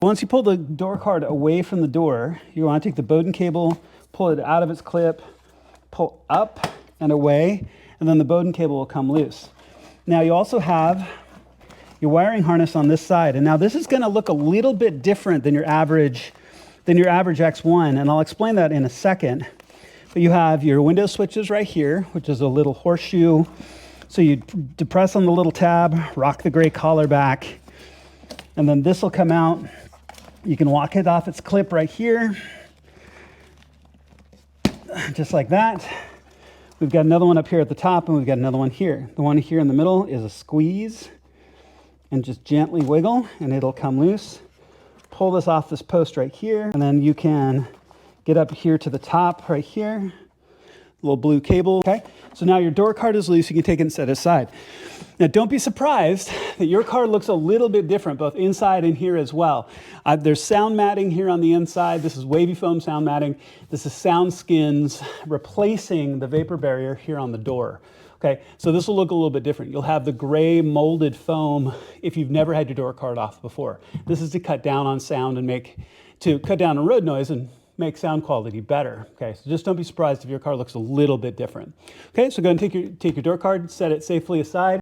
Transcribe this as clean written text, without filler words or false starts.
Once you pull the door card away from the door, you want to take the Bowden cable, pull it out of its clip, pull up and away, and then the Bowden cable will come loose. Now you also have your wiring harness on this side, and now this is going to look a little bit different than your average X1, and I'll explain that in a second. But you have your window switches right here, which is a little horseshoe. So you depress on the little tab, rock the gray collar back, and then this will come out. You can walk it off its clip right here, just like that. We've got another one up here at the top, and we've got another one here. The one here in the middle is a squeeze, and just gently wiggle, and it'll come loose. Pull this off this post right here, and then you can get up here to the top right here. Little blue cable, okay? So now your door card is loose, you can take it and set it aside. Now don't be surprised that your car looks a little bit different, both inside and here as well. There's sound matting here on the inside. This is wavy foam sound matting. This is sound skins replacing the vapor barrier here on the door. Okay, so this will look a little bit different. You'll have the gray molded foam if you've never had your door card off before. This is to cut down on sound and cut down on road noise and make sound quality better. Okay, so just don't be surprised if your car looks a little bit different. Okay, so go ahead and take your door card, set it safely aside.